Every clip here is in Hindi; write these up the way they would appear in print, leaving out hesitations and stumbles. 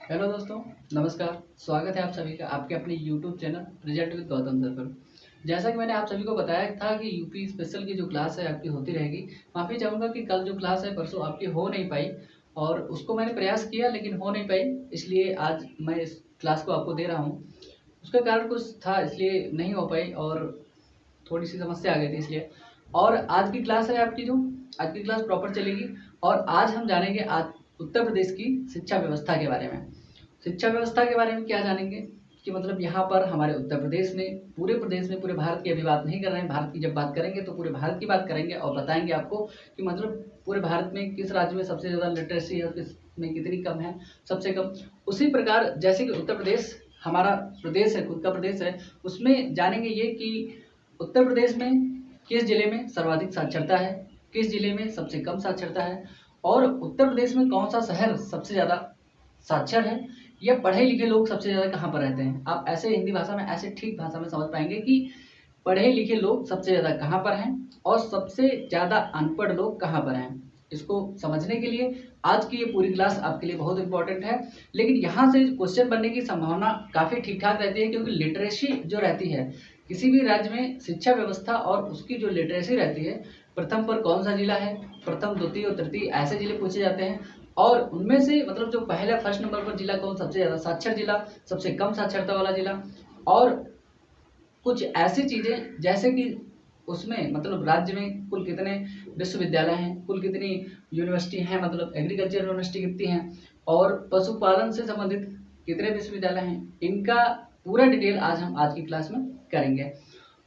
हेलो दोस्तों, नमस्कार। स्वागत है आप सभी का आपके अपने YouTube channel result with Gautam sir पर। जैसा कि मैंने आप सभी को बताया था कि यूपी स्पेशल की जो क्लास है आपकी होती रहेगी। माफ़ी चाहूँगा कि कल जो क्लास है परसों आपकी हो नहीं पाई और उसको मैंने प्रयास किया लेकिन हो नहीं पाई, इसलिए आज मैं इस क्लास को आपको दे रहा हूँ। उसका कारण कुछ था इसलिए नहीं हो पाई और थोड़ी सी समस्या आ गई थी इसलिए। और आज की क्लास है आपकी जो आज की क्लास प्रॉपर चलेगी और आज हम जानेंगे आज उत्तर प्रदेश की शिक्षा व्यवस्था के बारे में। शिक्षा व्यवस्था के बारे में क्या जानेंगे कि मतलब यहाँ पर हमारे उत्तर प्रदेश में, पूरे प्रदेश में, पूरे भारत की अभी बात नहीं कर रहे हैं। भारत की जब बात करेंगे तो पूरे भारत की बात करेंगे और बताएंगे आपको कि मतलब पूरे भारत में किस राज्य में सबसे ज़्यादा लिटरेसी है और किस में कितनी कम है, सबसे कम। उसी प्रकार जैसे कि उत्तर प्रदेश हमारा प्रदेश है, खुद का प्रदेश है, उसमें जानेंगे ये कि उत्तर प्रदेश में किस जिले में सर्वाधिक साक्षरता है, किस जिले में सबसे कम साक्षरता है और उत्तर प्रदेश में कौन सा शहर सबसे ज़्यादा साक्षर है या पढ़े लिखे लोग सबसे ज़्यादा कहाँ पर रहते हैं। आप ऐसे हिंदी भाषा में, ऐसे ठीक भाषा में समझ पाएंगे कि पढ़े लिखे लोग सबसे ज़्यादा कहाँ पर हैं और सबसे ज़्यादा अनपढ़ लोग कहाँ पर हैं। इसको समझने के लिए आज की ये पूरी क्लास आपके लिए बहुत इंपॉर्टेंट है। लेकिन यहाँ से क्वेश्चन बनने की संभावना काफ़ी ठीक ठाक रहती है क्योंकि लिटरेसी जो रहती है किसी भी राज्य में, शिक्षा व्यवस्था और उसकी जो लिटरेसी रहती है, प्रथम पर कौन सा जिला है, प्रथम द्वितीय और तृतीय ऐसे जिले पूछे जाते हैं और उनमें से मतलब जो पहला फर्स्ट नंबर पर जिला कौन, सबसे ज़्यादा साक्षर जिला, सबसे कम साक्षरता वाला जिला और कुछ ऐसी चीज़ें जैसे कि उसमें मतलब राज्य में कुल कितने विश्वविद्यालय हैं, कुल कितनी यूनिवर्सिटी हैं, मतलब एग्रीकल्चर यूनिवर्सिटी कितनी हैं और पशुपालन से संबंधित कितने विश्वविद्यालय हैं, इनका पूरा डिटेल आज हम आज की क्लास में करेंगे।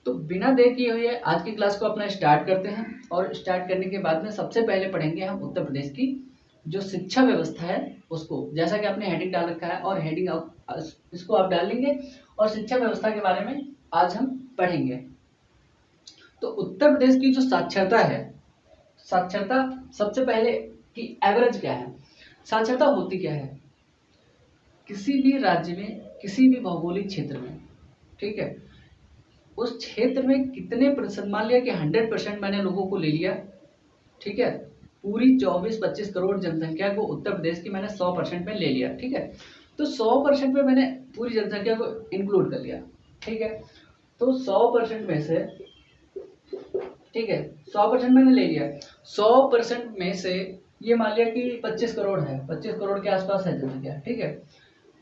तो बिना देर किए हुए आज की क्लास को अपना स्टार्ट करते हैं और स्टार्ट करने के बाद में सबसे पहले पढ़ेंगे हम उत्तर प्रदेश की जो शिक्षा व्यवस्था है उसको। जैसा कि आपने हेडिंग डाल रखा है और हेडिंग इसको आप डाल लेंगे और शिक्षा व्यवस्था के बारे में आज हम पढ़ेंगे। तो उत्तर प्रदेश की जो साक्षरता है, साक्षरता सबसे पहले की एवरेज क्या है, साक्षरता होती क्या है किसी भी राज्य में, किसी भी भौगोलिक क्षेत्र में, ठीक है, उस क्षेत्र में कितने प्रतिशत, मान लिया कि 100% मैंने लोगों को ले लिया, ठीक है, पूरी 24-25 करोड़ जनसंख्या को उत्तर प्रदेश की मैंने 100% में ले लिया, ठीक है, तो 100% में मैंने पूरी जनसंख्या को इंक्लूड कर लिया, ठीक है, तो 100% में से, ठीक है, 100% मैंने ले लिया, 100% में से ये मान लिया कि 25 करोड़ है, 25 करोड़ के आसपास है जनसंख्या, ठीक है,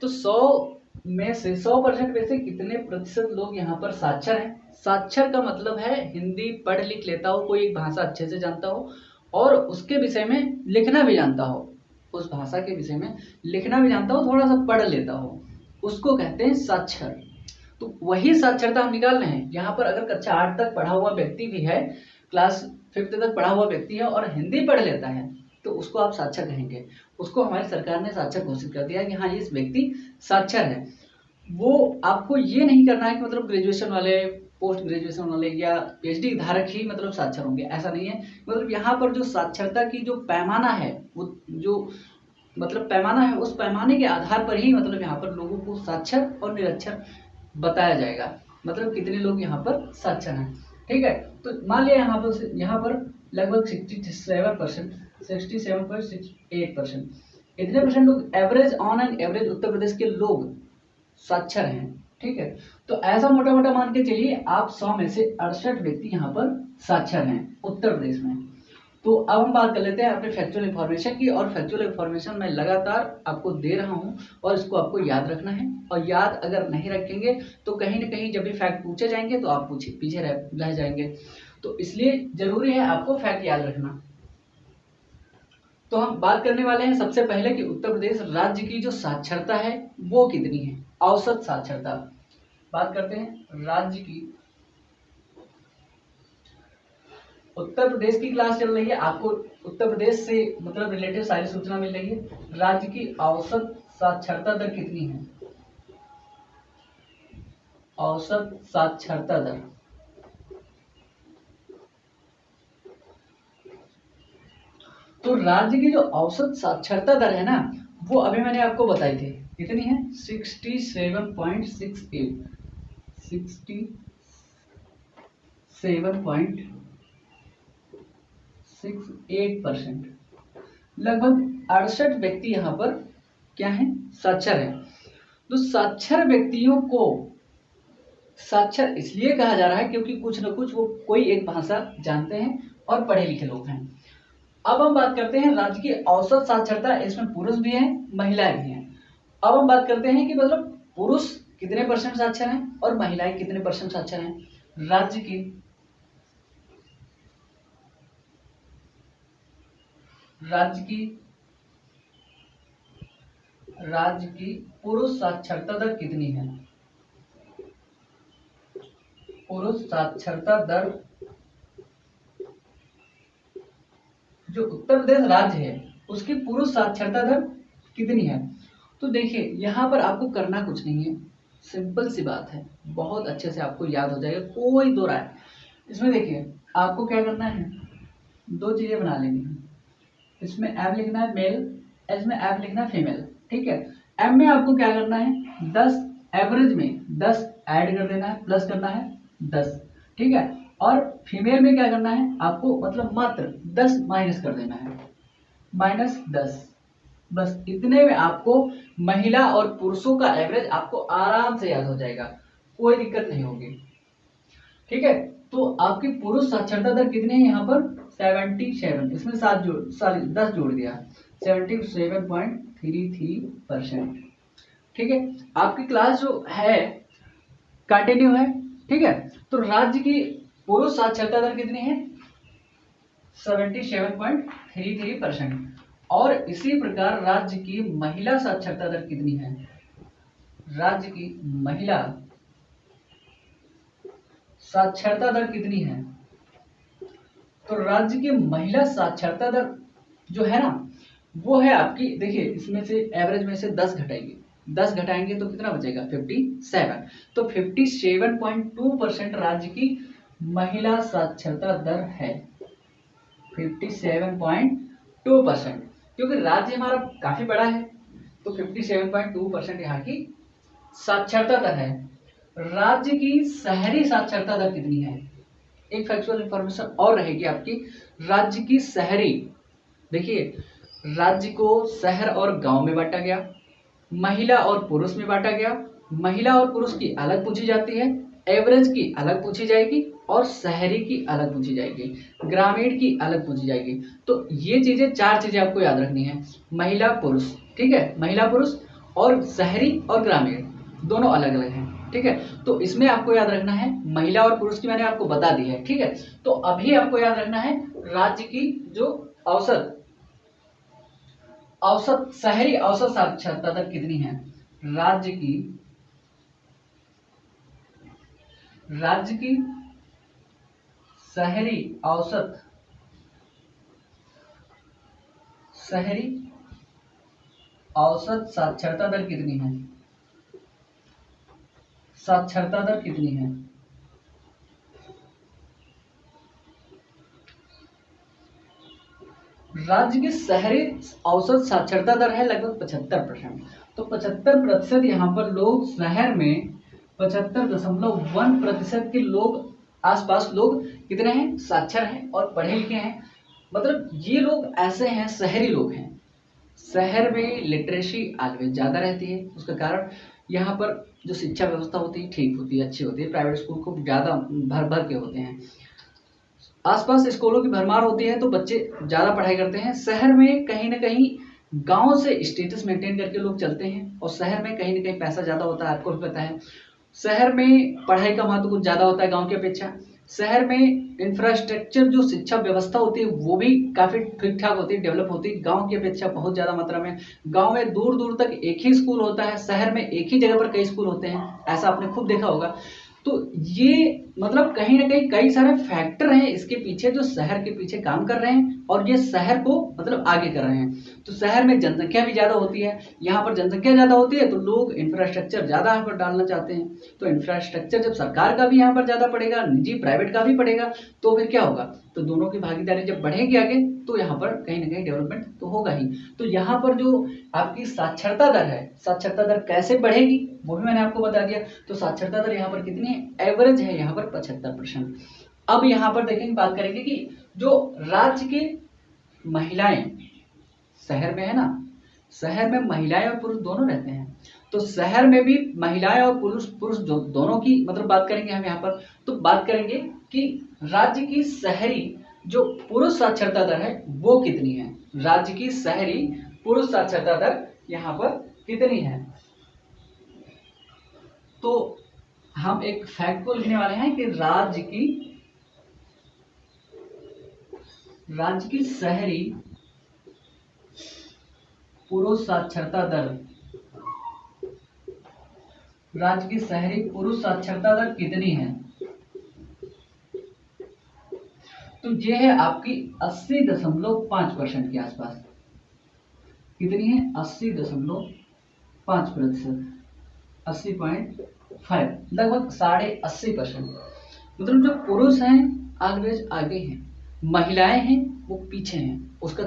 तो 100 में से 100% में से कितने प्रतिशत लोग यहाँ पर साक्षर हैं। साक्षर का मतलब है हिंदी पढ़ लिख लेता हो, कोई एक भाषा अच्छे से जानता हो और उसके विषय में लिखना भी जानता हो, उस भाषा के विषय में लिखना भी जानता हो, थोड़ा सा पढ़ लेता हो, उसको कहते हैं साक्षर। तो वही साक्षरता हम निकाल रहे हैं। यहाँ पर अगर कक्षा 8 तक पढ़ा हुआ व्यक्ति भी है, क्लास 5th तक पढ़ा हुआ व्यक्ति है और हिंदी पढ़ लेता है तो उसको आप साक्षर कहेंगे। उसको हमारी सरकार ने साक्षर घोषित कर दिया कि हाँ ये व्यक्ति साक्षर है। वो आपको ये नहीं करना है कि मतलब ग्रेजुएशन वाले, पोस्ट ग्रेजुएशन वाले या पीएचडी धारक ही मतलब साक्षर होंगे, ऐसा नहीं है। मतलब यहाँ पर जो साक्षरता की जो पैमाना है, वो जो मतलब पैमाना है, उस पैमाने के आधार पर ही मतलब यहाँ पर लोगों को साक्षर और निरक्षर बताया जाएगा, मतलब कितने लोग यहाँ पर साक्षर हैं, ठीक है। तो मान लिया यहाँ पर लगभग 67.68% इतने परसेंट लोग average, on and average Uttar Pradesh के लोग साक्षर हैं, ठीक है। तो ऐसा मोटा मोटा मान के चलिए आप 100 में से 68 व्यक्ति यहाँ पर साक्षर हैं उत्तर प्रदेश में। तो अब हम बात कर लेते हैं अपने फैक्चुअल इन्फॉर्मेशन की, और फैक्चुअल इन्फॉर्मेशन मैं लगातार आपको दे रहा हूं और इसको आपको याद रखना है। और याद अगर नहीं रखेंगे तो कहीं ना कहीं जब भी फैक्ट पूछे जाएंगे तो आप पीछे रह जाएंगे, तो इसलिए जरूरी है आपको फैक्ट याद रखना। तो हम बात करने वाले हैं सबसे पहले कि उत्तर प्रदेश राज्य की जो साक्षरता है वो कितनी है, औसत साक्षरता। बात करते हैं राज्य की। उत्तर प्रदेश की क्लास चल रही है, आपको उत्तर प्रदेश से मतलब रिलेटेड सारी सूचना मिल रही है। राज्य की औसत साक्षरता दर कितनी है, औसत साक्षरता दर। तो राज्य की जो औसत साक्षरता दर है ना, वो अभी मैंने आपको बताई थी, कितनी है, 67.68, 67.68%। लगभग 68 व्यक्ति यहाँ पर क्या है, साक्षर है। तो साक्षर व्यक्तियों को साक्षर इसलिए कहा जा रहा है क्योंकि कुछ न कुछ वो कोई एक भाषा जानते हैं और पढ़े लिखे लोग हैं। अब हम बात करते हैं राज्य की औसत साक्षरता, इसमें पुरुष भी हैं महिलाएं भी हैं। अब हम बात करते हैं कि मतलब पुरुष कितने परसेंट साक्षर हैं और महिलाएं कितने परसेंट साक्षर हैं। राज्य की पुरुष साक्षरता दर कितनी है। पुरुष साक्षरता दर, जो उत्तर प्रदेश राज्य है उसकी पुरुष साक्षरता दर कितनी है। तो देखिए यहाँ पर आपको करना कुछ नहीं है, सिंपल सी बात है, बहुत अच्छे से आपको याद हो जाएगा, कोई दो राय। इसमें देखिए आपको क्या करना है, दो चीजें बना लेनी है। इसमें एम लिखना है मेल, इसमें एफ लिखना है फीमेल, ठीक है। एम में आपको क्या करना है, 10 एवरेज में 10 ऐड कर देना है, प्लस करना है 10, ठीक है। और फीमेल में क्या करना है आपको, मतलब मात्र 10 माइनस कर देना है, -10। बस इतने में आपको महिला और पुरुषों का एवरेज आपको आराम से याद हो जाएगा, कोई दिक्कत नहीं होगी, ठीक है। तो आपकी पुरुष साक्षरता दर कितनी है यहाँ पर 77, इसमें 10 जोड़ दिया, 77.33%, ठीक है। आपकी क्लास जो है कंटिन्यू है, ठीक है। तो राज्य की पुरुष साक्षरता दर कितनी है 77.33%। और इसी प्रकार राज्य की महिला साक्षरता दर कितनी है, राज्य की महिला साक्षरता दर कितनी है। तो राज्य की महिला साक्षरता दर जो है ना वो है आपकी, देखिए इसमें से एवरेज में से 10 घटाएंगे, 10 घटाएंगे तो कितना बचेगा 57। तो 57.2% राज्य की महिला साक्षरता दर है, 57.2%, क्योंकि राज्य हमारा काफी बड़ा है तो 57.2% यहाँ की साक्षरता दर है। राज्य की शहरी साक्षरता दर कितनी है, एक फैक्चुअल इंफॉर्मेशन और रहेगी आपकी। राज्य की शहरी, देखिए राज्य को शहर और गांव में बांटा गया, महिला और पुरुष में बांटा गया, महिला और पुरुष की अलग पूछी जाती है, एवरेज की अलग पूछी जाएगी और शहरी की अलग पूछी जाएगी, ग्रामीण की अलग पूछी जाएगी। तो ये चीजें 4 चीजें आपको याद रखनी है, महिला पुरुष, ठीक है, महिला पुरुष और शहरी और ग्रामीण दोनों अलग अलग हैं, ठीक है। तो इसमें आपको याद रखना है, महिला और पुरुष की मैंने आपको बता दी है, ठीक है। तो अभी आपको याद रखना है राज्य की जो औसत शहरी औसत साक्षरता दर कितनी है। राज्य की शहरी औसत साक्षरता दर कितनी है, साक्षरता दर कितनी है। राज्य की शहरी औसत साक्षरता दर है लगभग 75%। तो 75% यहाँ पर लोग शहर में 75.1% के लोग आसपास लोग कितने हैं, साक्षर हैं और पढ़े लिखे हैं। मतलब ये लोग ऐसे हैं, शहरी लोग हैं, शहर में लिटरेसी ऑलवेज ज़्यादा रहती है, उसका कारण यहाँ पर जो शिक्षा व्यवस्था होती है ठीक होती है, अच्छी होती है, प्राइवेट स्कूल खूब ज़्यादा भर भर के होते हैं, आसपास स्कूलों की भरमार होती है तो बच्चे ज़्यादा पढ़ाई करते हैं। शहर में कहीं ना कहीं गांव से स्टेटस मेंटेन करके लोग चलते हैं और शहर में कहीं ना कहीं पैसा ज़्यादा होता है, आपको भी पता है। शहर में पढ़ाई का महत्व कुछ ज़्यादा होता है गांव की अपेक्षा। शहर में इंफ्रास्ट्रक्चर जो शिक्षा व्यवस्था होती है वो भी काफ़ी ठीक ठाक होती है, डेवलप होती है, गांव की अपेक्षा बहुत ज़्यादा मात्रा में। गांव में दूर दूर तक एक ही स्कूल होता है, शहर में एक ही जगह पर कई स्कूल होते हैं, ऐसा आपने खूब देखा होगा। तो ये मतलब कहीं ना कहीं कई सारे फैक्टर हैं इसके पीछे जो शहर के पीछे काम कर रहे हैं और ये शहर को मतलब आगे कर रहे हैं। तो शहर में जनसंख्या भी ज़्यादा होती है, यहाँ पर जनसंख्या ज़्यादा होती है तो लोग इंफ्रास्ट्रक्चर ज़्यादा यहाँ पर डालना चाहते हैं। तो इंफ्रास्ट्रक्चर जब सरकार का भी यहाँ पर ज़्यादा पड़ेगा, निजी प्राइवेट का भी पड़ेगा, तो फिर क्या होगा, तो दोनों की भागीदारी जब बढ़ेगी आगे तो यहाँ पर कहीं ना कहीं डेवलपमेंट तो होगा ही। तो यहाँ पर जो आपकी साक्षरता दर है, साक्षरता दर कैसे बढ़ेगी वो भी मैंने आपको बता दिया। तो साक्षरता दर यहाँ पर कितनी है, एवरेज है यहाँ पर 75%। अब यहाँ पर देखेंगे, बात करेंगे कि जो राज्य की महिलाएं शहर में है ना, शहर में महिलाएं और पुरुष दोनों रहते हैं, तो शहर में भी महिलाएं और पुरुष पुरुष जो दोनों की मतलब बात करेंगे हम यहाँ पर, तो बात करेंगे कि राज्य की शहरी जो पुरुष साक्षरता दर है वो कितनी है। राज्य की शहरी पुरुष साक्षरता दर यहाँ पर कितनी है। तो हम एक फैक्ट को लिखने वाले हैं कि राज्य की शहरी पुरुष साक्षरता दर, राज्य की शहरी पुरुष साक्षरता दर कितनी है। तो ये है आपकी 80.5% के आसपास। कितनी है? 80.5%, 80.5, लगभग 80.5%। मतलब जो पुरुष हैं ऑलवेज आगे हैं, महिलाएं हैं वो पीछे हैं। उसका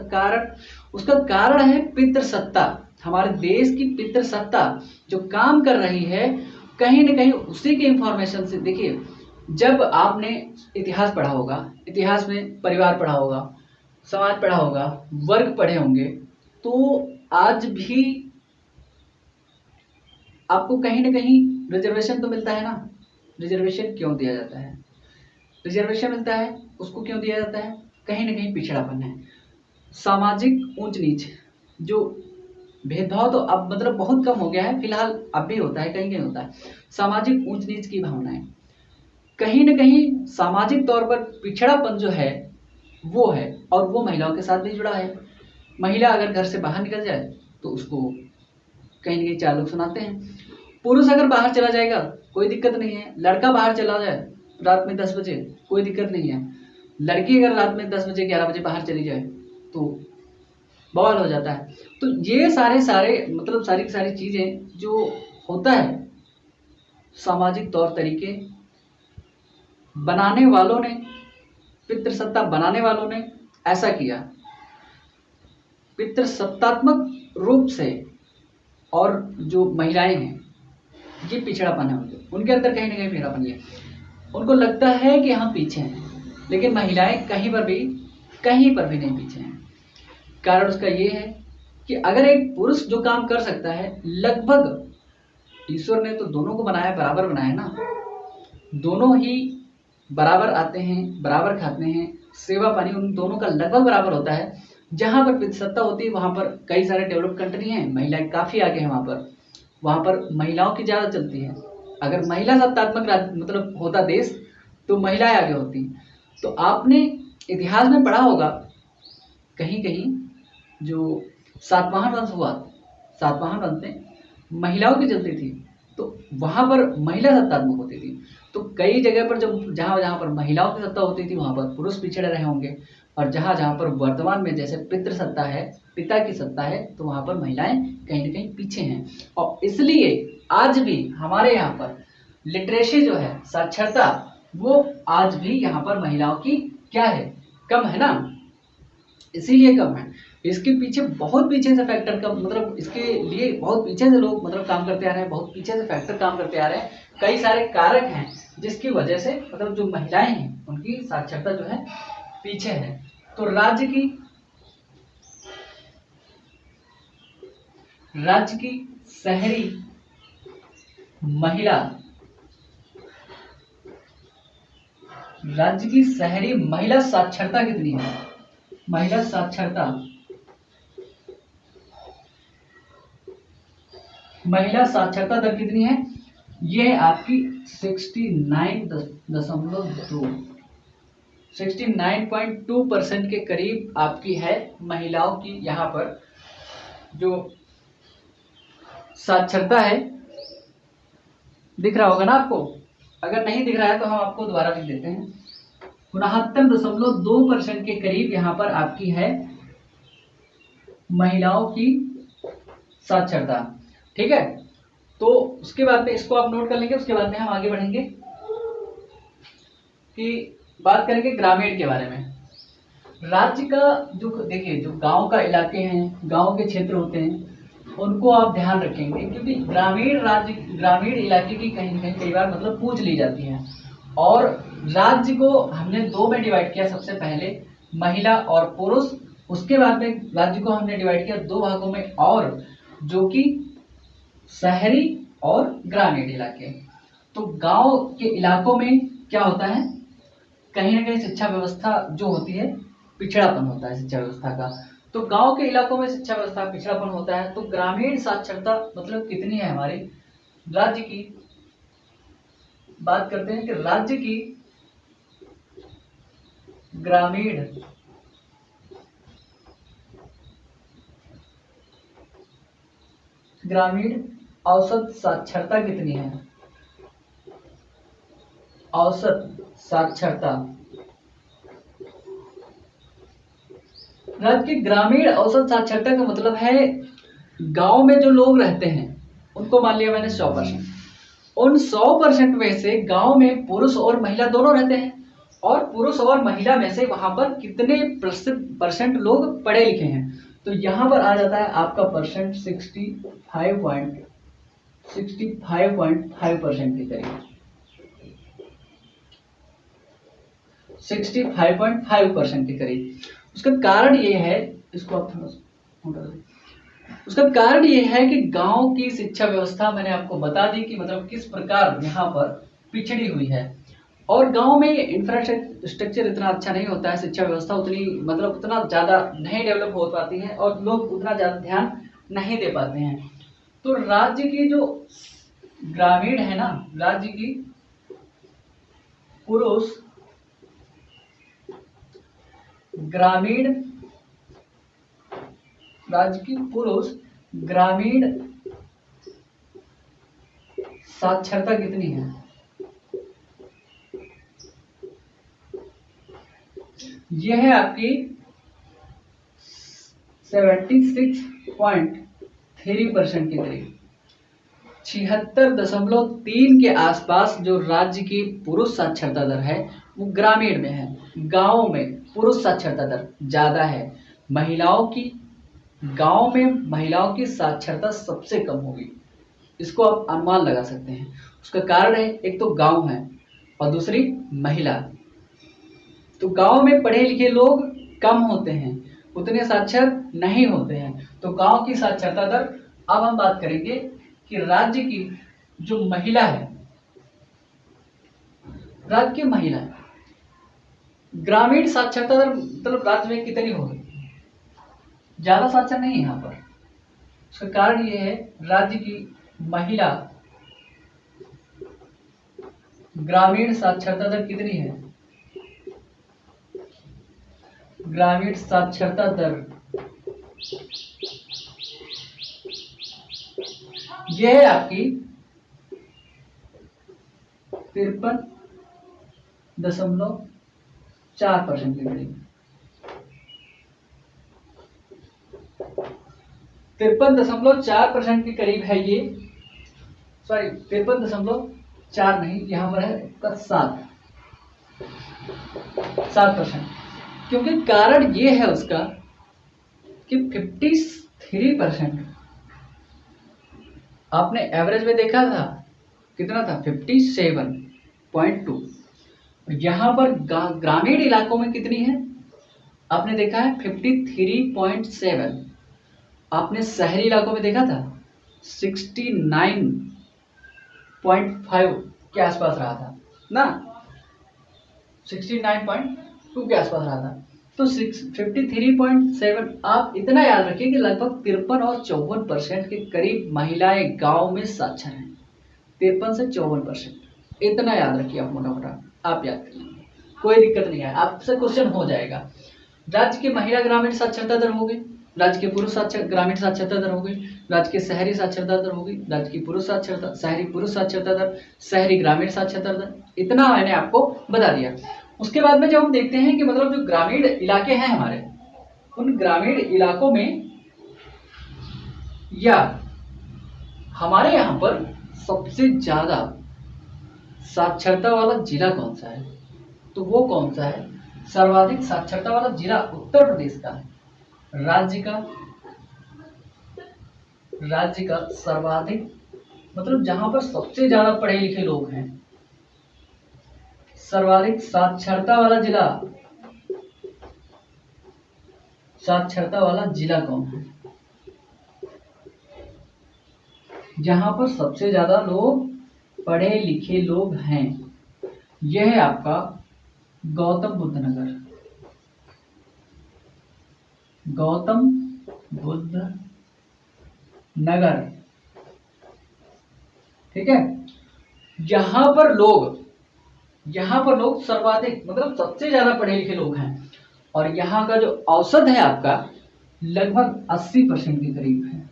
कारण है पितृसत्ता। हमारे देश की पितृसत्ता जो काम कर रही है, कहीं ना कहीं उसी के इंफॉर्मेशन से। देखिए, जब आपने इतिहास पढ़ा होगा, इतिहास में परिवार पढ़ा होगा, समाज पढ़ा होगा, वर्ग पढ़े होंगे, तो आज भी आपको कहीं ना कहीं रिजर्वेशन तो मिलता है ना। रिजर्वेशन क्यों दिया जाता है? रिजर्वेशन मिलता है, उसको क्यों दिया जाता है? कहीं ना कहीं पिछड़ापन है, सामाजिक ऊंच नीच, जो भेदभाव तो अब मतलब बहुत कम हो गया है, फिलहाल अब भी होता है, कहीं कहीं होता है। सामाजिक ऊंच नीच की भावनाएं, कहीं ना कहीं सामाजिक तौर पर पिछड़ापन जो है वो है, और वो महिलाओं के साथ भी जुड़ा है। महिला अगर घर से बाहर निकल जाए तो उसको कहीं ना कहीं चार लोग सुनाते हैं। पुरुष अगर बाहर चला जाएगा कोई दिक्कत नहीं है, लड़का बाहर चला जाए रात में 10 बजे कोई दिक्कत नहीं है, लड़की अगर रात में 10 बजे 11 बजे बाहर चली जाए तो बवाल हो जाता है। तो ये सारे मतलब सारी चीजें जो होता है, सामाजिक तौर तरीके बनाने वालों ने, पितृसत्ता बनाने वालों ने ऐसा किया, पितृसत्तात्मक रूप से। और जो महिलाएं हैं, ये पिछड़ापन है उनके अंदर कहीं ना कहीं पिछड़ापन है। उनको लगता है कि हम पीछे हैं, लेकिन महिलाएं कहीं पर भी नहीं पीछे हैं। कारण उसका ये है कि अगर एक पुरुष जो काम कर सकता है, लगभग ईश्वर ने तो दोनों को बनाया, बराबर बनाया ना, दोनों ही बराबर आते हैं, बराबर खाते हैं, सेवा पानी उन दोनों का लगभग बराबर होता है। जहां पर पितृसत्ता होती है वहां पर कई सारे डेवलप कंट्री हैं, महिलाएं काफी आगे हैं, वहां पर महिलाओं की ज्यादा चलती है। अगर महिला सत्तात्मक मतलब होता देश तो महिलाएं आगे होती। तो आपने इतिहास में पढ़ा होगा कहीं कहीं जो सातवाहन वंश हुआ, सातवाहन वंश में महिलाओं की चलती थी, तो वहां पर महिला सत्तात्मक होती थी। तो कई जगह पर जब जहां पर महिलाओं की सत्ता होती थी वहां पर पुरुष पिछड़े रहे होंगे, और जहां पर वर्तमान में जैसे पितृसत्ता है, पिता की सत्ता है, तो वहां पर महिलाएं कहीं ना कहीं पीछे हैं। और इसलिए आज भी हमारे यहाँ पर लिटरेसी जो है, साक्षरता, वो आज भी यहाँ पर महिलाओं की क्या है, कम है ना। इसीलिए कम है। इसके पीछे बहुत पीछे से फैक्टर का मतलब इसके लिए बहुत पीछे से लोग मतलब काम करते आ रहे हैं, बहुत पीछे से फैक्टर काम करते आ रहे हैं। कई सारे कारक हैं जिसकी वजह से मतलब जो महिलाएं हैं उनकी साक्षरता जो है पीछे है। तो राज्य की शहरी महिला, राज्य की शहरी महिला साक्षरता कितनी है? महिला साक्षरता, महिला साक्षरता दर कितनी है? ये आपकी 69.2% के करीब आपकी है महिलाओं की यहाँ पर जो साक्षरता है। दिख रहा होगा ना आपको? अगर नहीं दिख रहा है तो हम आपको दोबारा लिख देते हैं। 69.2% के करीब यहाँ पर आपकी है महिलाओं की साक्षरता। ठीक है, तो उसके बाद में इसको आप नोट कर लेंगे। उसके बाद में हम आगे बढ़ेंगे कि बात करेंगे ग्रामीण के बारे में। राज्य का जो देखिए, जो गांव का इलाके हैं, गांव के क्षेत्र होते हैं, उनको आप ध्यान रखेंगे, क्योंकि ग्रामीण इलाके की कहीं न कहीं कई बार मतलब पूछ ली जाती है। और राज्य को हमने दो में डिवाइड किया, सबसे पहले महिला और पुरुष, उसके बाद में राज्य को हमने डिवाइड किया दो भागों में, और जो कि शहरी और ग्रामीण इलाके। तो गांव के इलाकों में क्या होता है, कहीं ना कहीं शिक्षा व्यवस्था जो होती है पिछड़ापन होता है शिक्षा व्यवस्था का। तो गांव के इलाकों में शिक्षा व्यवस्था पिछड़ापन होता है। तो ग्रामीण साक्षरता मतलब कितनी है हमारे राज्य की, बात करते हैं कि राज्य की ग्रामीण औसत साक्षरता कितनी है। औसत साक्षरता, राज्य की ग्रामीण औसत साक्षरता का मतलब है गांव में जो लोग रहते हैं उनको मान लिया मैंने 100%। उन 100% में से गांव में पुरुष और महिला दोनों रहते हैं, और पुरुष और महिला में से वहां पर कितने परसेंट लोग पढ़े लिखे हैं। तो यहां पर आ जाता है आपका परसेंट 65.5% के करीब, 65.5% के करीब। उसका कारण ये है, इसको आप थोड़ा सा, उसका कारण ये है कि गांव की शिक्षा व्यवस्था मैंने आपको बता दी कि मतलब किस प्रकार यहाँ पर पिछड़ी हुई है, और गांव में इंफ्रास्ट्रक्चर इतना अच्छा नहीं होता है, शिक्षा व्यवस्था उतनी मतलब उतना ज़्यादा नहीं डेवलप हो पाती है, और लोग उतना ज़्यादा ध्यान नहीं दे पाते हैं। तो राज्य की जो ग्रामीण है ना, राज्य की पुरुष ग्रामीण, राज्य की पुरुष ग्रामीण साक्षरता कितनी है, यह है आपकी 76.3% के करीब, 76.3 के आसपास जो राज्य की पुरुष साक्षरता दर है वो ग्रामीण में है। गांव में पुरुष साक्षरता दर ज्यादा है, महिलाओं की, गांव में महिलाओं की साक्षरता सबसे कम होगी। इसको आप अनुमान लगा सकते हैं। उसका कारण है, एक तो गांव है और दूसरी महिला। तो गांव में पढ़े लिखे लोग कम होते हैं, उतने साक्षर नहीं होते हैं। तो गांव की साक्षरता दर, अब हम बात करेंगे कि राज्य की जो महिला है, राज्य की महिला ग्रामीण साक्षरता दर मतलब राज्य में कितनी होगी, ज्यादा साक्षर नहीं है यहाँ पर। उसका कारण ये है, राज्य की महिला ग्रामीण साक्षरता दर कितनी है, ग्रामीण साक्षरता दर यह है आपकी 53.4% के करीब, 53.4% के करीब है ये। सॉरी 53.4 नहीं, यहां पर है 7%। क्योंकि कारण ये है उसका कि 53% आपने एवरेज में देखा था, कितना था 57.2। यहां पर ग्रामीण इलाकों में कितनी है, आपने देखा है 53.7। आपने शहरी इलाकों में देखा था 69.5 के आसपास रहा था ना, 69.2 के आसपास रहा था। तो 53.7 आप इतना याद रखिए कि लगभग 53 और 54% के करीब महिलाएं गांव में साक्षर हैं। 53 से 54%, इतना याद रखिए आप, मोटा मोटा आप याद कर लीजिए, कोई दिक्कत नहीं है, आपसे क्वेश्चन हो जाएगा। राज्य की महिला ग्रामीण साक्षरता दर हो गई, राज्य के पुरुष ग्रामीण साक्षरता दर हो गई, राज्य की शहरी साक्षरता दर हो गई, राज्य की पुरुष साक्षरता, शहरी पुरुष साक्षरता दर, शहरी ग्रामीण साक्षरता दर, इतना मैंने आपको बता दिया। उसके बाद में जब हम देखते हैं कि मतलब जो ग्रामीण इलाके हैं हमारे, उन ग्रामीण इलाकों में या हमारे यहाँ पर सबसे ज्यादा साक्षरता वाला जिला कौन सा है, तो वो कौन सा है, सर्वाधिक साक्षरता वाला जिला उत्तर प्रदेश का है। राज्य का सर्वाधिक मतलब जहां पर सबसे ज्यादा पढ़े लिखे लोग हैं, सर्वाधिक साक्षरता वाला जिला, साक्षरता वाला जिला कौन है? जहां पर सबसे ज्यादा लोग पढ़े लिखे लोग हैं, यह है आपका गौतम बुद्ध नगर। गौतम बुद्ध नगर, ठीक है। यहाँ पर लोग सर्वाधिक मतलब सबसे ज्यादा पढ़े लिखे लोग हैं, और यहाँ का जो औसत है आपका लगभग 80% के करीब है।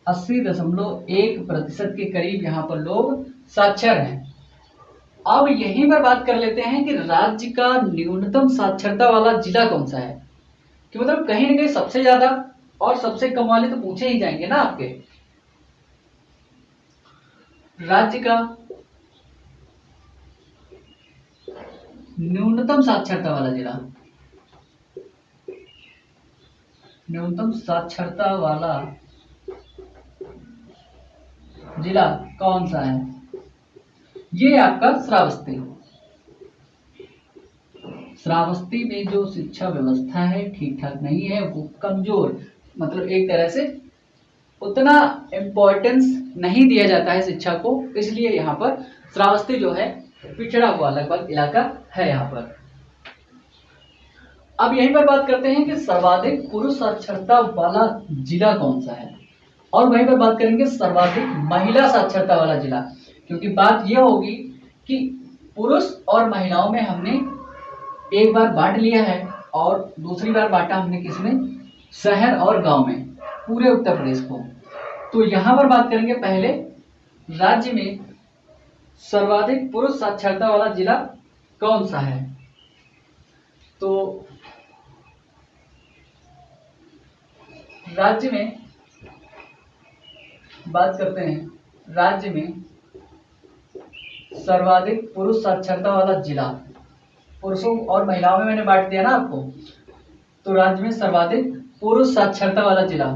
80.1% के करीब यहाँ पर लोग साक्षर हैं। अब यहीं पर बात कर लेते हैं कि राज्य का न्यूनतम साक्षरता वाला जिला कौन सा है, कि मतलब कहीं ना कहीं सबसे ज्यादा और सबसे कम वाले तो पूछे ही जाएंगे ना आपके। राज्य का न्यूनतम साक्षरता वाला जिला, न्यूनतम साक्षरता वाला जिला कौन सा है? ये आपका श्रावस्ती। श्रावस्ती में जो शिक्षा व्यवस्था है ठीक ठाक नहीं है, वो कमजोर, मतलब एक तरह से उतना इम्पोर्टेंस नहीं दिया जाता है शिक्षा को, इसलिए यहाँ पर श्रावस्ती जो है पिछड़ा हुआ लगभग इलाका है यहाँ पर। अब यहीं पर बात करते हैं कि सर्वाधिक पुरुष साक्षरता वाला जिला कौन सा है, और वहीं पर बात करेंगे सर्वाधिक महिला साक्षरता वाला जिला, क्योंकि बात यह होगी कि पुरुष और महिलाओं में हमने एक बार बांट लिया है और दूसरी बार बांटा हमने किसमें, शहर और गांव में, पूरे उत्तर प्रदेश को। तो यहां पर बात करेंगे पहले राज्य में सर्वाधिक पुरुष साक्षरता वाला जिला कौन सा है। तो राज्य में बात करते हैं, राज्य में सर्वाधिक पुरुष साक्षरता वाला जिला, पुरुषों और महिलाओं में मैंने बांट दिया ना आपको, तो राज्य में सर्वाधिक पुरुष साक्षरता वाला जिला,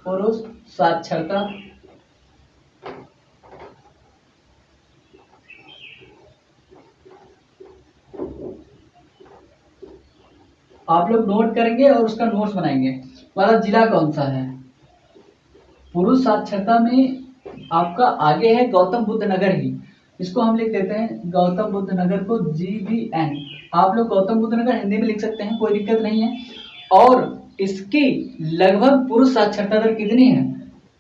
पुरुष साक्षरता आप लोग नोट करेंगे और उसका नोट्स बनाएंगे वाला जिला कौन सा है। पुरुष साक्षरता में आपका आगे है गौतम बुद्ध नगर ही, इसको हम लिख देते हैं गौतम बुद्ध नगर को GBN। आप लोग गौतम बुद्ध नगर हिंदी में लिख सकते हैं, कोई दिक्कत नहीं है। और इसकी लगभग पुरुष साक्षरता दर कितनी है,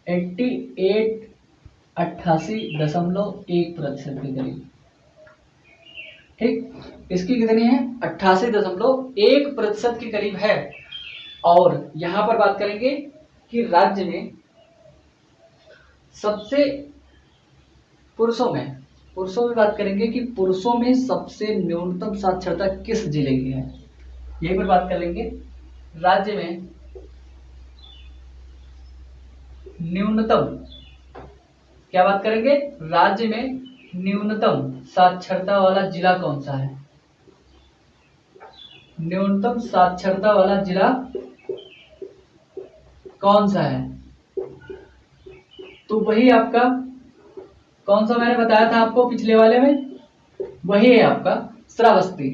88.1% के करीब, ठीक। इसकी कितनी है, 88.1% के करीब है। और यहां पर बात करेंगे कि राज्य में सबसे पुरुषों में बात करेंगे कि पुरुषों में सबसे न्यूनतम साक्षरता किस जिले की है, यही पर बात कर लेंगे। राज्य में न्यूनतम, क्या बात करेंगे, राज्य में न्यूनतम साक्षरता वाला जिला कौन सा है। न्यूनतम साक्षरता वाला जिला कौन सा है, तो वही आपका कौन सा मैंने बताया था आपको पिछले वाले में, वही है आपका श्रावस्ती।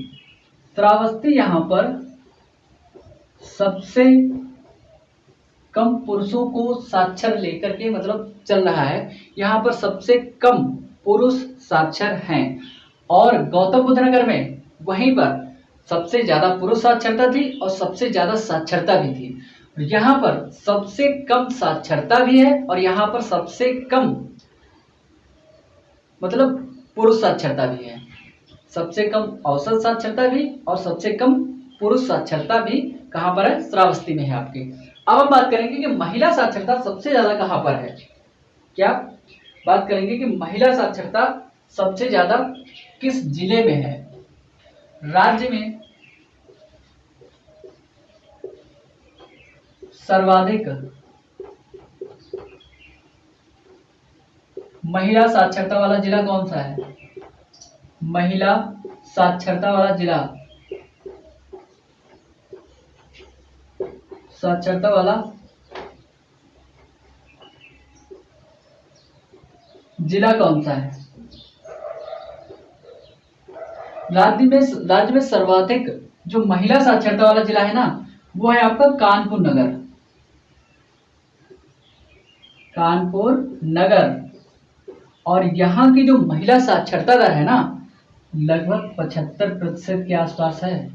श्रावस्ती यहां पर सबसे कम पुरुषों को साक्षर लेकर के मतलब चल रहा है, यहां पर सबसे कम पुरुष साक्षर हैं। और गौतम बुद्ध नगर में वहीं पर सबसे ज्यादा पुरुष साक्षरता थी और सबसे ज्यादा साक्षरता भी थी। यहाँ पर सबसे कम साक्षरता भी है और यहाँ पर सबसे कम मतलब पुरुष साक्षरता भी है, सबसे कम औसत साक्षरता भी और सबसे कम पुरुष साक्षरता भी कहाँ पर है, श्रावस्ती में है आपके। अब हम बात करेंगे कि महिला साक्षरता सबसे ज्यादा कहाँ पर है, क्या बात करेंगे कि महिला साक्षरता सबसे ज्यादा किस जिले में है। राज्य में सर्वाधिक महिला साक्षरता वाला जिला कौन सा है, महिला साक्षरता वाला जिला, साक्षरता वाला जिला कौन सा है। राज्य में सर्वाधिक जो महिला साक्षरता वाला जिला है ना, वो है आपका कानपुर नगर। कानपुर नगर। और यहाँ की जो महिला साक्षरता दर है ना, लगभग 75% के आसपास है।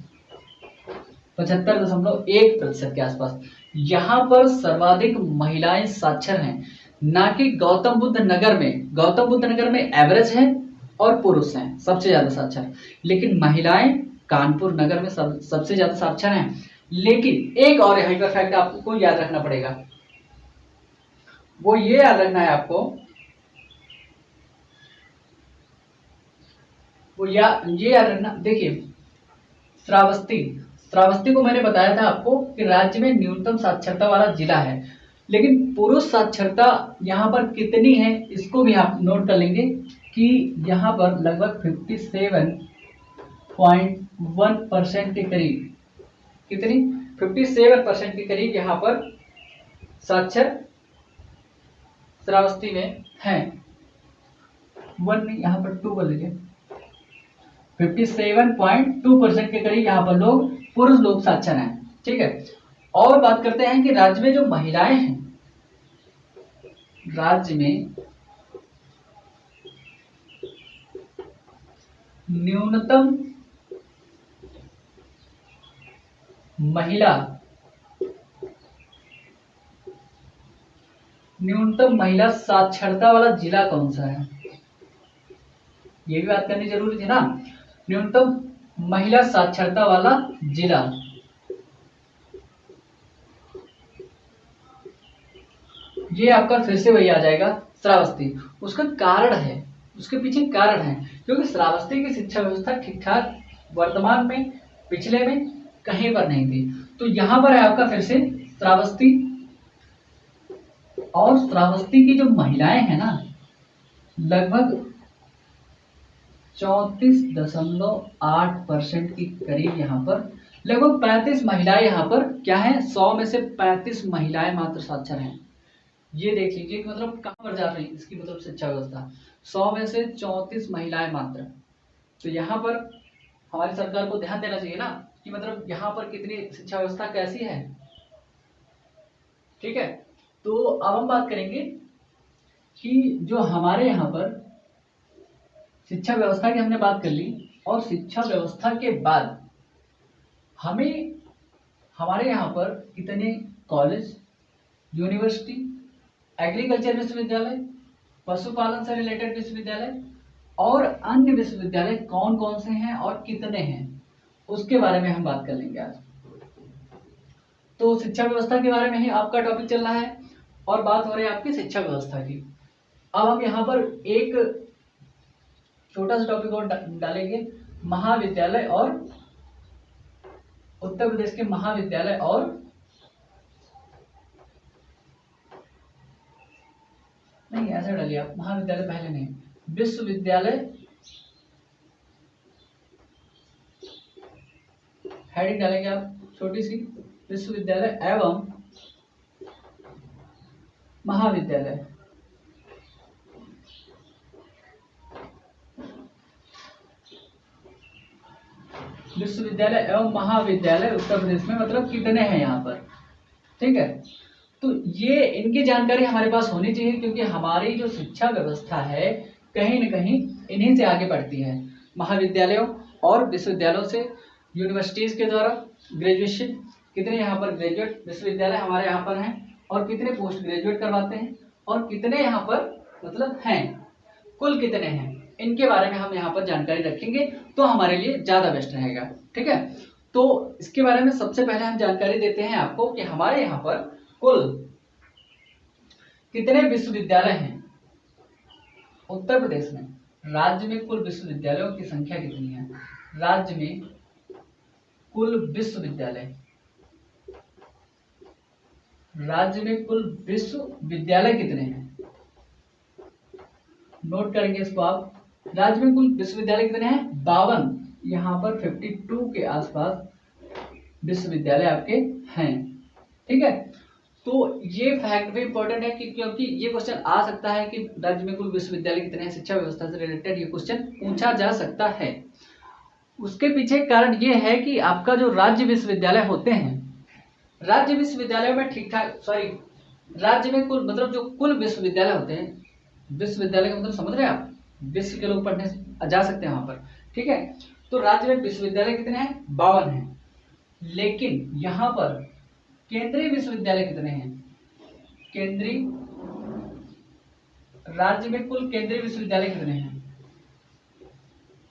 75.1% के आसपास। यहाँ पर सर्वाधिक महिलाएं साक्षर हैं, ना कि गौतम बुद्ध नगर में। गौतम बुद्ध नगर में एवरेज है और पुरुष हैं सबसे ज्यादा साक्षर, लेकिन महिलाएं कानपुर नगर में सबसे ज्यादा साक्षर हैं। लेकिन एक और यहाँ पर फैक्ट आपको याद रखना पड़ेगा, वो ये याद रखना है आपको, ये याद रखना। देखिए, श्रावस्ती को मैंने बताया था आपको कि राज्य में न्यूनतम साक्षरता वाला जिला है, लेकिन पुरुष साक्षरता यहाँ पर कितनी है इसको भी आप नोट कर लेंगे कि यहाँ पर लगभग 57.1% के करीब, कितनी 57% के करीब यहाँ पर साक्षर श्रावस्ती में है। 1 नहीं, यहाँ पर 2 कर लीजिए। 57.2% के करीब यहाँ पर लोग पुरुष लोग साक्षर हैं। ठीक है, और बात करते हैं कि राज्य में जो महिलाएं हैं, राज्य में न्यूनतम महिला साक्षरता वाला जिला कौन सा है, ये भी बात करनी जरूरी थी ना। न्यूनतम महिला साक्षरता वाला जिला, ये आपका फिर से वही आ जाएगा, श्रावस्ती। उसका कारण है, उसके पीछे कारण है, क्योंकि श्रावस्ती की शिक्षा व्यवस्था ठीक ठाक वर्तमान में, पिछले में कहीं पर नहीं थी। तो यहां पर है आपका फिर से श्रावस्ती। और श्रावस्ती की जो महिलाएं हैं ना, लगभग 34.8% के करीब यहाँ पर, लगभग 35 महिलाएं यहाँ पर क्या है, 100 में से 35 महिलाएं मात्र साक्षर हैं। ये देख लीजिए कि मतलब कहां पर जा रही है इसकी मतलब शिक्षा व्यवस्था। 100 में से 34 महिलाएं मात्र। तो यहाँ पर हमारी सरकार को ध्यान देना चाहिए ना कि मतलब यहाँ पर कितनी शिक्षा व्यवस्था कैसी है। ठीक है, तो अब हम बात करेंगे कि जो हमारे यहाँ पर शिक्षा व्यवस्था की हमने बात कर ली, और शिक्षा व्यवस्था के बाद हमें हमारे यहाँ पर कितने कॉलेज, यूनिवर्सिटी, एग्रीकल्चर विश्वविद्यालय, पशुपालन से रिलेटेड विश्वविद्यालय और अन्य विश्वविद्यालय कौन कौन से हैं और कितने हैं, उसके बारे में हम बात कर लेंगे आज। तो शिक्षा व्यवस्था के बारे में ही आपका टॉपिक चल रहा है और बात हो रही है आपकी शिक्षा व्यवस्था की। अब हम यहाँ पर एक छोटा सा टॉपिक और डालेंगे, महाविद्यालय और उत्तर प्रदेश के महाविद्यालय और नहीं, ऐसा डालिए आप, महाविद्यालय पहले नहीं, विश्वविद्यालय, हेडिंग डालेंगे आप छोटी सी, विश्वविद्यालय एवं महाविद्यालय। विश्वविद्यालय एवं महाविद्यालय उत्तर प्रदेश में मतलब कितने हैं यहाँ पर। ठीक है, तो ये इनकी जानकारी हमारे पास होनी चाहिए, क्योंकि हमारी जो शिक्षा व्यवस्था है कहीं न कहीं इन्हीं से आगे बढ़ती है। महाविद्यालयों और विश्वविद्यालयों से, यूनिवर्सिटीज के द्वारा ग्रेजुएशन, कितने यहाँ पर ग्रेजुएट विश्वविद्यालय हमारे यहाँ पर हैं और कितने पोस्ट ग्रेजुएट करवाते हैं और कितने यहाँ पर मतलब हैं, कुल कितने हैं, इनके बारे में हम यहाँ पर जानकारी रखेंगे तो हमारे लिए ज़्यादा बेस्ट रहेगा। ठीक है, तो इसके बारे में सबसे पहले हम जानकारी देते हैं आपको कि हमारे यहाँ पर कुल कितने विश्वविद्यालय हैं उत्तर प्रदेश में। राज्य में कुल विश्वविद्यालयों की संख्या कितनी है, राज्य में कुल विश्वविद्यालय, राज्य में कुल विश्वविद्यालय कितने हैं, नोट करेंगे इसको आप। राज्य में कुल विश्वविद्यालय कितने हैं, 52, यहाँ पर 52 के आसपास विश्वविद्यालय आपके हैं। ठीक है, तो ये फैक्ट भी इंपॉर्टेंट है कि क्योंकि ये क्वेश्चन आ सकता है कि राज्य में कुल विश्वविद्यालय कितने हैं, शिक्षा व्यवस्था से रिलेटेड ये क्वेश्चन पूछा जा सकता है। उसके पीछे कारण ये है कि आपका जो राज्य विश्वविद्यालय होते हैं, राज्य विश्वविद्यालय में ठीक ठाक, सॉरी, राज्य में कुल मतलब जो कुल विश्वविद्यालय होते हैं, विश्वविद्यालय का मतलब समझ रहे हैं आप, विश्व के लोग पढ़ने जा सकते हैं वहां पर, ठीक है। तो राज्य में विश्वविद्यालय कितने हैं? 52 हैं। लेकिन यहाँ पर केंद्रीय विश्वविद्यालय कितने हैं? केंद्रीय, राज्य में कुल केंद्रीय विश्वविद्यालय कितने हैं?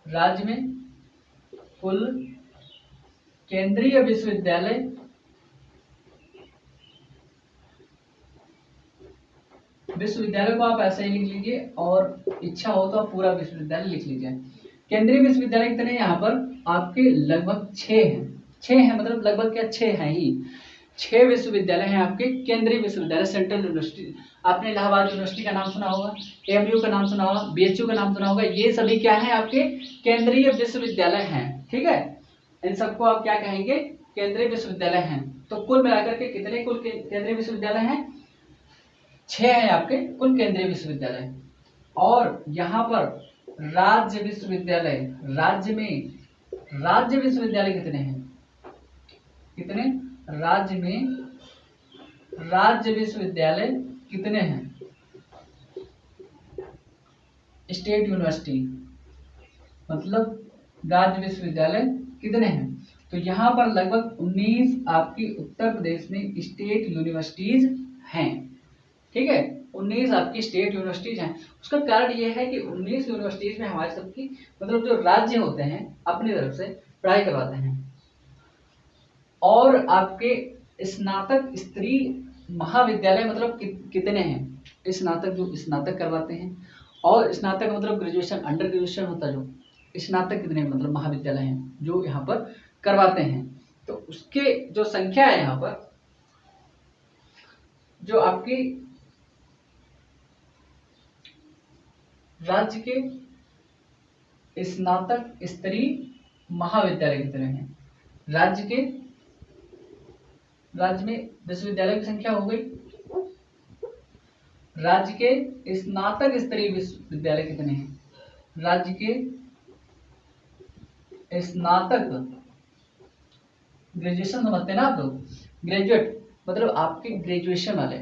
राज्य में कुल केंद्रीय विश्वविद्यालय को आप ऐसे ही लिख लीजिए, और इच्छा हो तो आप पूरा विश्वविद्यालय लिख लीजिए। केंद्रीय विश्वविद्यालय कितने हैं यहाँ पर? आपके लगभग 6 हैं। 6 हैं मतलब लगभग क्या, 6 हैं ही। 6 विश्वविद्यालय हैं आपके केंद्रीय विश्वविद्यालय, सेंट्रल यूनिवर्सिटी। आपने इलाहाबाद यूनिवर्सिटी का नाम सुना होगा, एएमयू का नाम सुना होगा, बीएचयू का नाम सुना होगा। ये सभी क्या है? आपके केंद्रीय विश्वविद्यालय हैं, ठीक है। इन सबको आप क्या कहेंगे? केंद्रीय विश्वविद्यालय हैं। तो कुल मिलाकर के कितने कुल केंद्रीय विश्वविद्यालय हैं? 6 हैं आपके कुल केंद्रीय विश्वविद्यालय। और यहाँ पर राज्य विश्वविद्यालय, राज्य विश्वविद्यालय कितने हैं? कितने? राज्य विश्वविद्यालय कितने हैं? स्टेट यूनिवर्सिटी मतलब राज्य विश्वविद्यालय कितने हैं? तो यहाँ पर लगभग 19 आपकी उत्तर प्रदेश में स्टेट यूनिवर्सिटीज हैं, ठीक है। 19 आपकी स्टेट यूनिवर्सिटीज हैं। उसका कारण यह है कि 19 यूनिवर्सिटीज में हमारे सबकी मतलब जो राज्य होते हैं अपनी तरफ से पढ़ाई करवाते हैं। और आपके स्नातक स्तरीय महाविद्यालय मतलब कितने हैं? स्नातक जो स्नातक करवाते हैं, और स्नातक मतलब ग्रेजुएशन, अंडर ग्रेजुएशन होता है जो, स्नातक कितने मतलब महाविद्यालय हैं जो यहाँ पर करवाते हैं। तो उसके जो संख्या है यहाँ पर, जो आपकी राज्य के स्नातक स्तरीय महाविद्यालय कितने हैं? राज्य में विश्वविद्यालय की संख्या हो गई। राज्य के स्नातक स्तरीय विश्वविद्यालय कितने हैं? राज्य के स्नातक, ग्रेजुएशन समझते हैं ना आप लोग, ग्रेजुएट मतलब आपके ग्रेजुएशन वाले,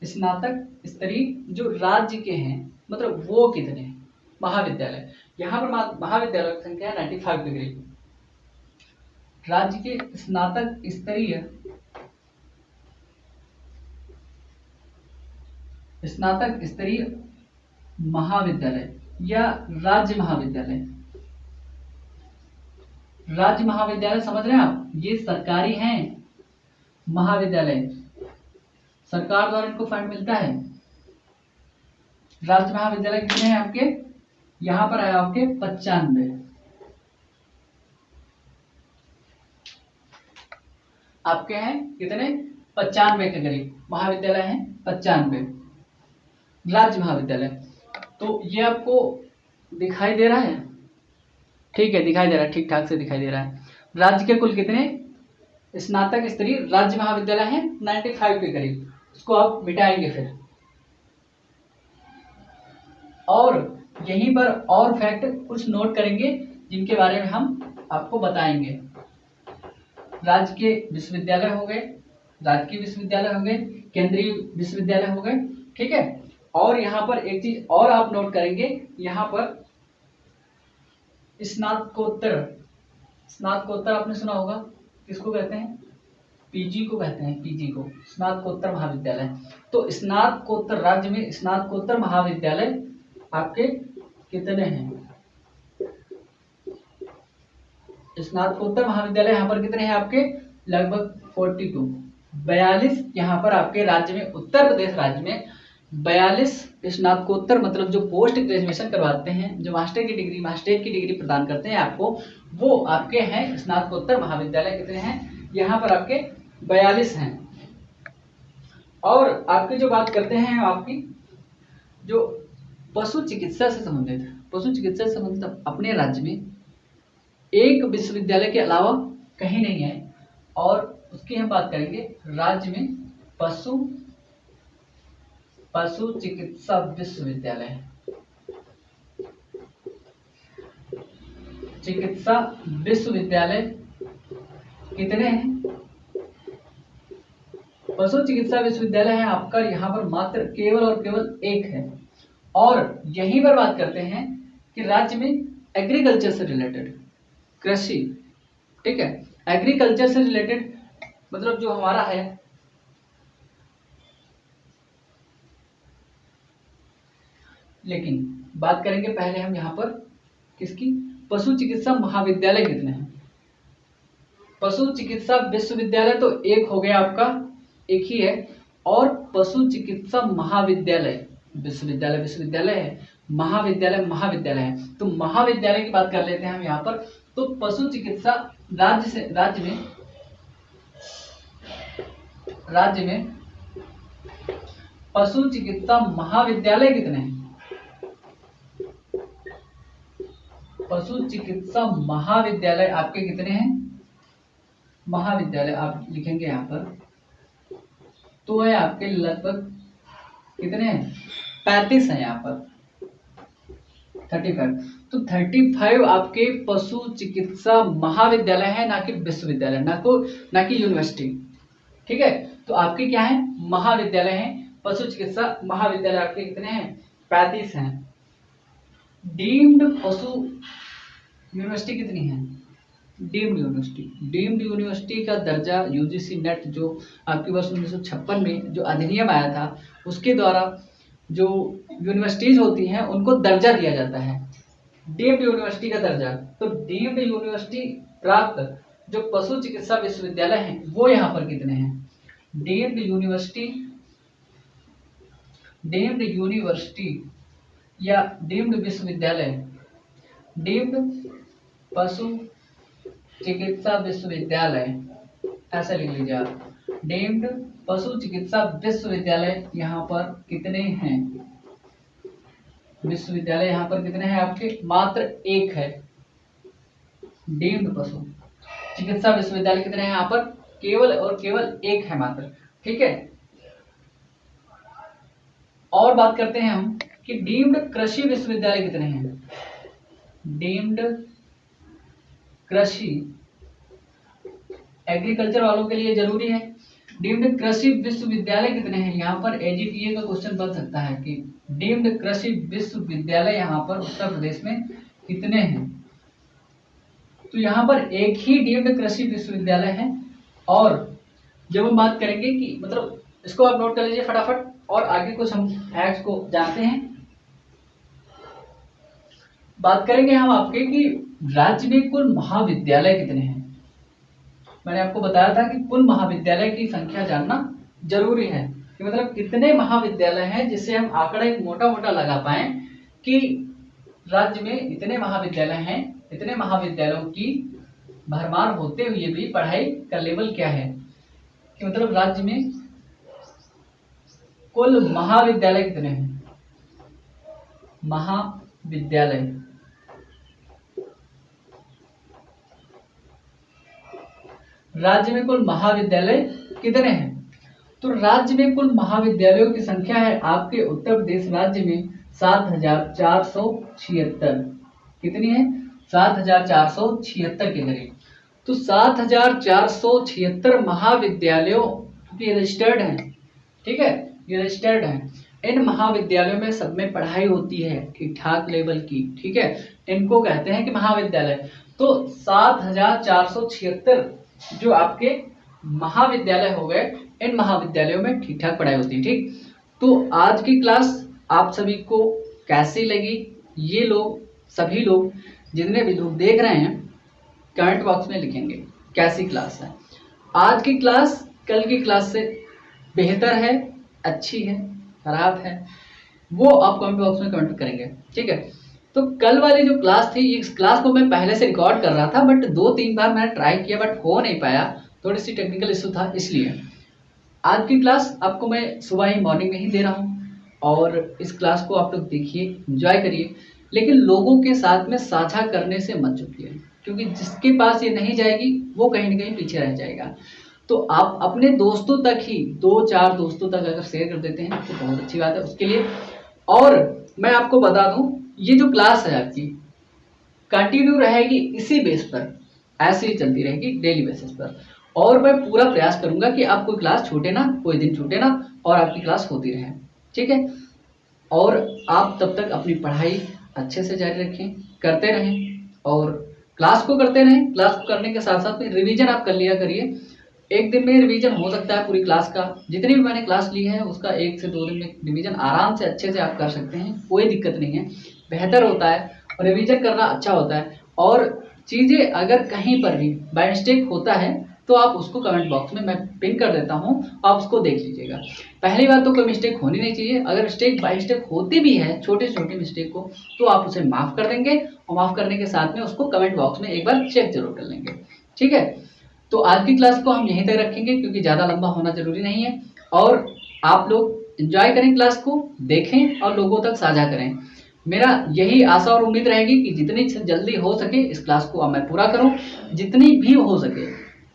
स्नातक स्तरीय जो राज्य के हैं मतलब वो कितने हैं? महाविद्यालय। यहाँ पर महाविद्यालय की संख्या 95 के करीब। राज्य के स्नातक स्तरीय महाविद्यालय या राज्य महाविद्यालय समझ रहे हैं आप? ये सरकारी हैं महाविद्यालय, सरकार द्वारा इनको फंड मिलता है। राज्य महाविद्यालय कितने हैं आपके? यहाँ पर आया आपके 95। आपके हैं कितने? 95 के करीब महाविद्यालय हैं, 95 राज्य महाविद्यालय। तो ये आपको दिखाई दे रहा है? ठीक है, दिखाई दे रहा है, ठीक ठाक से दिखाई दे रहा है। राज्य के कुल कितने स्नातक स्तरीय राज्य महाविद्यालय हैं? 95 के करीब। उसको आप मिटाएंगे फिर। और यहीं पर और फैक्ट कुछ नोट करेंगे जिनके बारे में हम आपको बताएंगे। राज्य के विश्वविद्यालय हो गए, राजकीय विश्वविद्यालय हो गए, केंद्रीय विश्वविद्यालय हो गए, ठीक है। और यहाँ पर एक चीज और आप नोट करेंगे, यहाँ पर स्नातकोत्तर आपने सुना होगा, किसको कहते हैं? पीजी को कहते हैं, पीजी को स्नातकोत्तर महाविद्यालय। तो स्नातकोत्तर, राज्य में स्नातकोत्तर महाविद्यालय आपके कितने हैं? स्नातकोत्तर महाविद्यालय यहाँ पर कितने हैं आपके? लगभग 42 यहाँ पर आपके राज्य में, उत्तर प्रदेश राज्य में 42 स्नातकोत्तर मतलब जो पोस्ट ग्रेजुएशन करवाते हैं, जो मास्टरेट की डिग्री प्रदान करते हैं आपको, वो आपके हैं स्नातकोत्तर महाविद्यालय। कितने हैं यहाँ पर? आपके 42 हैं। और आपकी जो बात करते हैं, आपकी जो पशु चिकित्सा से संबंधित अपने राज्य में एक विश्वविद्यालय के अलावा कहीं नहीं है। और उसकी हम बात करेंगे, राज्य में पशु चिकित्सा विश्वविद्यालय। चिकित्सा विश्वविद्यालय कितने हैं? पशु चिकित्सा विश्वविद्यालय है आपका यहाँ पर मात्र केवल और केवल एक है। और यहीं पर बात करते हैं कि राज्य में एग्रीकल्चर से रिलेटेड, कृषि, ठीक है, एग्रीकल्चर से रिलेटेड मतलब जो हमारा है लेकिन बात करेंगे पहले हम यहाँ पर किसकी, पशु चिकित्सा महाविद्यालय कितने हैं? पशु चिकित्सा विश्वविद्यालय तो एक हो गया आपका, एक ही है। और पशु चिकित्सा महाविद्यालय, विश्वविद्यालय विश्वविद्यालय है, महाविद्यालय महाविद्यालय है। तो महाविद्यालय की बात कर लेते हैं हम यहाँ पर। तो पशु चिकित्सा राज्य में पशु चिकित्सा महाविद्यालय कितने हैं? पशु चिकित्सा महाविद्यालय आपके कितने हैं? महाविद्यालय आप लिखेंगे यहाँ पर तो है आपके लगभग कितने हैं? 35 है यहाँ पर, 35। तो 35 आपके पशु चिकित्सा महाविद्यालय है, ना कि विश्वविद्यालय, ना कि यूनिवर्सिटी, ठीक है। तो आपके क्या है? महाविद्यालय हैं। पशु चिकित्सा महाविद्यालय आपके कितने हैं? 35 हैं। डीम्ड पशु यूनिवर्सिटी कितनी है? डीम्ड यूनिवर्सिटी का दर्जा यूजीसी नेट जो आपके वर्ष 1956 में जो अधिनियम आया था उसके द्वारा जो यूनिवर्सिटीज होती हैं उनको दर्जा दिया जाता है, डीम्ड यूनिवर्सिटी का दर्जा। तो डीम्ड यूनिवर्सिटी प्राप्त जो पशु चिकित्सा विश्वविद्यालय हैं वो यहाँ पर कितने हैं? डीम्ड यूनिवर्सिटी या डीम्ड विश्वविद्यालय, डीम्ड पशु चिकित्सा विश्वविद्यालय ऐसा लिख लीजिए आप, डीम्ड पशु चिकित्सा विश्वविद्यालय यहाँ पर कितने हैं? विश्वविद्यालय यहाँ पर कितने हैं आपके? मात्र एक है। डीम्ड पशु चिकित्सा विश्वविद्यालय कितने हैं यहाँ पर? केवल और केवल एक है मात्र, ठीक है। और बात करते हैं हम कि डीम्ड कृषि विश्वविद्यालय कितने हैं? डीम्ड कृषि, एग्रीकल्चर वालों के लिए जरूरी है। डीम्ड कृषि विश्वविद्यालय कितने हैं? यहाँ पर एजीटीए का क्वेश्चन बन सकता है कि डीम्ड कृषि विश्वविद्यालय यहाँ पर उत्तर प्रदेश में कितने हैं? तो यहाँ पर एक ही डीम्ड कृषि विश्वविद्यालय है। और जब हम बात करेंगे कि मतलब इसको आप नोट कर लीजिए फटाफट और आगे कुछ हम फैक्ट्स को जानते हैं। बात करेंगे हम आपके कि राज्य में कुल महाविद्यालय कितने हैं। मैंने आपको बताया था कि कुल महाविद्यालय की संख्या जानना जरूरी है कि मतलब कितने महाविद्यालय हैं, जिससे हम आंकड़ा एक मोटा मोटा लगा पाए कि राज्य में इतने महाविद्यालय हैं, इतने महाविद्यालयों की भरमार होते हुए भी पढ़ाई का लेवल क्या है, कि मतलब राज्य में कुल महाविद्यालय कितने हैं। महाविद्यालय राज्य में कुल महाविद्यालय कितने हैं? तो राज्य में कुल महाविद्यालयों की संख्या है आपके उत्तर प्रदेश राज्य में 7,476। कितनी है? 7,476 के करीब। तो 7,476 महाविद्यालयों की रजिस्टर्ड हैं, ठीक है, ये रजिस्टर्ड हैं। इन महाविद्यालयों में सब में पढ़ाई होती है ठीक ठाक लेवल की, ठीक है, इनको कहते हैं कि महाविद्यालय। तो 7,476 जो आपके महाविद्यालय हो गए, इन महाविद्यालयों में ठीक ठाक पढ़ाई होती है, ठीक। तो आज की क्लास आप सभी को कैसी लगी, ये लोग सभी लोग जितने भी लोग देख रहे हैं कमेंट बॉक्स में लिखेंगे कैसी क्लास है। आज की क्लास कल की क्लास से बेहतर है, अच्छी है, खराब है, वो आप कमेंट बॉक्स में कमेंट करेंगे, ठीक है। तो कल वाली जो क्लास थी, इस क्लास को मैं पहले से रिकॉर्ड कर रहा था बट 2-3 बार मैंने ट्राई किया बट हो नहीं पाया, थोड़ी सी टेक्निकल इशू था, इसलिए आज की क्लास आपको मैं सुबह ही मॉर्निंग में ही दे रहा हूँ। और इस क्लास को आप लोग देखिए, एंजॉय करिए, लेकिन लोगों के साथ में साझा करने से मत चूकिए, क्योंकि जिसके पास ये नहीं जाएगी वो कहीं ना कहीं पीछे रह जाएगा। तो आप अपने दोस्तों तक ही 2-4 दोस्तों तक अगर शेयर कर देते हैं तो बहुत अच्छी बात है उसके लिए। और मैं आपको बता दूं, ये जो क्लास है आपकी, कंटिन्यू रहेगी इसी बेस पर, ऐसे ही चलती रहेगी डेली बेसिस पर। और मैं पूरा प्रयास करूंगा कि आप कोई क्लास छूटे ना, कोई दिन छूटे ना, और आपकी क्लास होती रहे, ठीक है। और आप तब तक अपनी पढ़ाई अच्छे से जारी रखें, करते रहें, और क्लास को करते रहें। क्लास को करने के साथ साथ में रिवीजन आप कर लिया करिए। एक दिन में रिवीजन हो सकता है पूरी क्लास का, जितनी भी मैंने क्लास ली है उसका 1 से 2 दिन में रिवीजन आराम से अच्छे से आप कर सकते हैं, कोई दिक्कत नहीं है, बेहतर होता है। और रिवीजन करना अच्छा होता है। और चीज़ें अगर कहीं पर भी बाय मिस्टेक होता है तो आप उसको कमेंट बॉक्स में मैं पिन कर देता हूँ, आप उसको देख लीजिएगा। पहली बात तो कोई मिस्टेक होनी नहीं चाहिए। अगर मिस्टेक बाय मिस्टेक होती भी है, छोटे छोटे मिस्टेक को, तो आप उसे माफ़ कर देंगे, और माफ़ करने के साथ में उसको कमेंट बॉक्स में एक बार चेक जरूर कर लेंगे, ठीक है। तो आज की क्लास को हम यहीं तक रखेंगे, क्योंकि ज़्यादा लंबा होना जरूरी नहीं है। और आप लोग एंजॉय करें, क्लास को देखें और लोगों तक साझा करें। मेरा यही आशा और उम्मीद रहेगी कि जितनी जल्दी हो सके इस क्लास को अब मैं पूरा करूं, जितनी भी हो सके,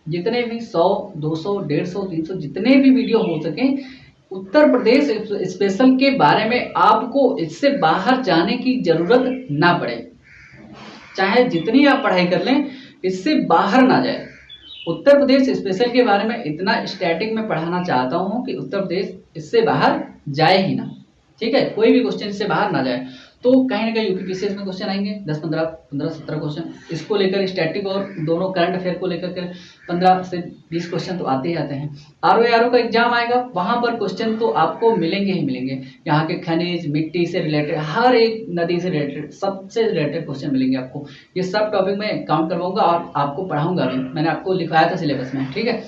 जितने भी 100, 200, 150, 300 जितने भी वीडियो हो सके उत्तर प्रदेश स्पेशल के बारे में, आपको इससे बाहर जाने की जरूरत ना पड़े। चाहे जितनी आप पढ़ाई कर लें, इससे बाहर ना जाए। उत्तर प्रदेश स्पेशल के बारे में इतना स्टैटिक में पढ़ाना चाहता हूँ कि उत्तर प्रदेश इससे बाहर जाए ही ना, ठीक है। कोई भी क्वेश्चन इससे बाहर ना जाए। तो कहीं ना कहीं यूपीपीसीएस में क्वेश्चन आएंगे 10, 15, 17 क्वेश्चन, इसको लेकर स्टैटिक और दोनों करंट अफेयर को लेकर के 15 से 20 क्वेश्चन तो आते ही आते हैं। आरओ का एग्जाम आएगा, वहां पर क्वेश्चन तो आपको मिलेंगे ही मिलेंगे। यहाँ के खनिज, मिट्टी से रिलेटेड, हर एक नदी से रिलेटेड, सबसे रिलेटेड क्वेश्चन मिलेंगे आपको। ये सब टॉपिक मैं काउंट करवाऊंगा और आपको पढ़ाऊंगा भी। मैंने आपको लिखवाया था सिलेबस में, ठीक है।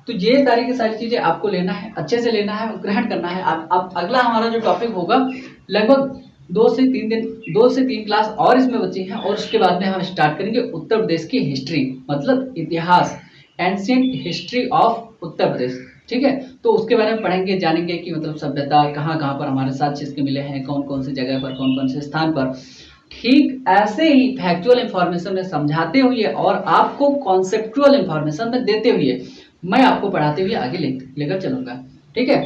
तो ये सारी की सारी चीजें आपको लेना है, अच्छे से लेना है, ग्रहण करना है। आप अगला हमारा जो टॉपिक होगा, लगभग 2 से 3 दिन, 2 से 3 क्लास और इसमें बची हैं, और उसके बाद में हम स्टार्ट करेंगे उत्तर प्रदेश की हिस्ट्री, मतलब इतिहास, ancient history of Uttar Pradesh, ठीक है। तो उसके बारे में पढ़ेंगे, जानेंगे कि मतलब सभ्यता कहाँ कहाँ पर हमारे साथ चीज के मिले हैं, कौन कौन सी जगह पर, कौन कौन से स्थान पर। ठीक ऐसे ही फैक्चुअल इंफॉर्मेशन में समझाते हुए और आपको कॉन्सेप्चुअल इंफॉर्मेशन में देते हुए मैं आपको पढ़ाते हुए आगे लेकर चलूंगा, ठीक है।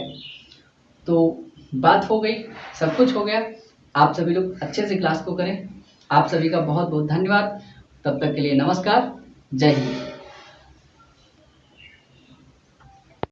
तो बात हो गई, सब कुछ हो गया। आप सभी लोग अच्छे से क्लास को करें। आप सभी का बहुत बहुत धन्यवाद। तब तक के लिए नमस्कार, जय हिंद।